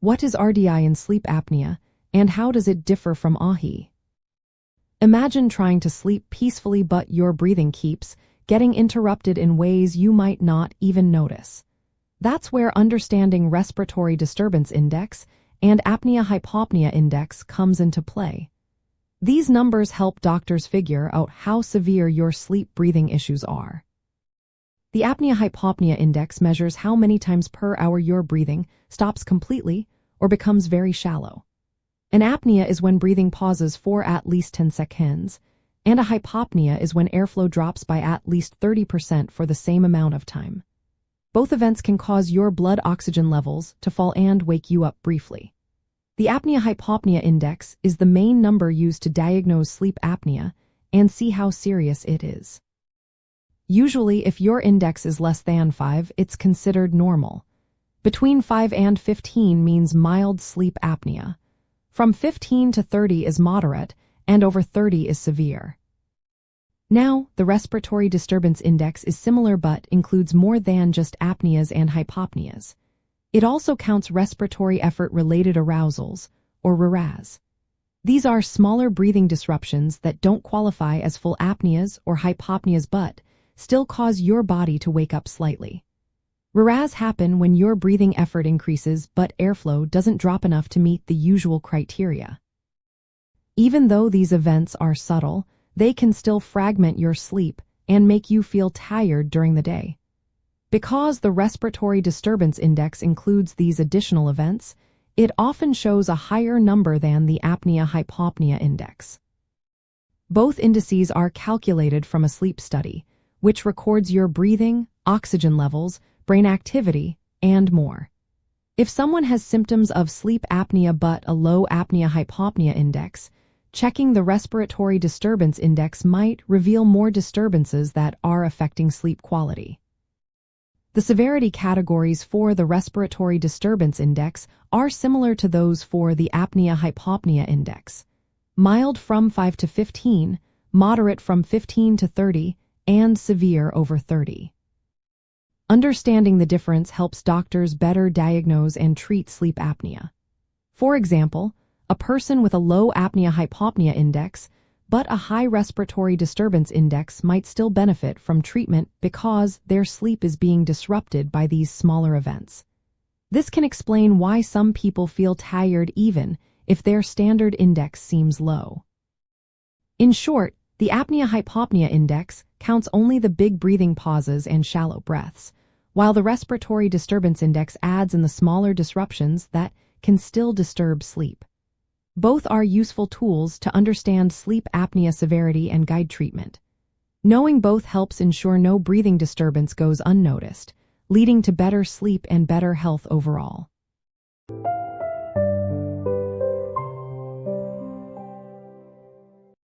What is RDI in sleep apnea, and how does it differ from AHI? Imagine trying to sleep peacefully but your breathing keeps getting interrupted in ways you might not even notice. That's where understanding respiratory disturbance index and apnea-hypopnea index comes into play. These numbers help doctors figure out how severe your sleep-breathing issues are. The apnea-hypopnea index measures how many times per hour your breathing stops completely or becomes very shallow. An apnea is when breathing pauses for at least 10 seconds, and a hypopnea is when airflow drops by at least 30% for the same amount of time. Both events can cause your blood oxygen levels to fall and wake you up briefly. The apnea-hypopnea index is the main number used to diagnose sleep apnea and see how serious it is. Usually, if your index is less than 5, it's considered normal. Between 5 and 15 means mild sleep apnea. From 15 to 30 is moderate, and over 30 is severe. Now, the respiratory disturbance index is similar but includes more than just apneas and hypopneas. It also counts respiratory effort-related arousals, or RDIs. These are smaller breathing disruptions that don't qualify as full apneas or hypopneas but still cause your body to wake up slightly. RDIs happen when your breathing effort increases but airflow doesn't drop enough to meet the usual criteria. Even though these events are subtle, they can still fragment your sleep and make you feel tired during the day. Because the respiratory disturbance index includes these additional events, it often shows a higher number than the apnea-hypopnea index. Both indices are calculated from a sleep study, which records your breathing, oxygen levels, brain activity, and more. If someone has symptoms of sleep apnea but a low apnea-hypopnea index, checking the respiratory disturbance index might reveal more disturbances that are affecting sleep quality. The severity categories for the respiratory disturbance index are similar to those for the apnea-hypopnea index: mild from 5 to 15, moderate from 15 to 30, and severe over 30. Understanding the difference helps doctors better diagnose and treat sleep apnea. For example, a person with a low apnea-hypopnea index but a high respiratory disturbance index might still benefit from treatment because their sleep is being disrupted by these smaller events. This can explain why some people feel tired even if their standard index seems low. In short, the apnea-hypopnea index counts only the big breathing pauses and shallow breaths, while the respiratory disturbance index adds in the smaller disruptions that can still disturb sleep. Both are useful tools to understand sleep apnea severity and guide treatment. Knowing both helps ensure no breathing disturbance goes unnoticed, leading to better sleep and better health overall.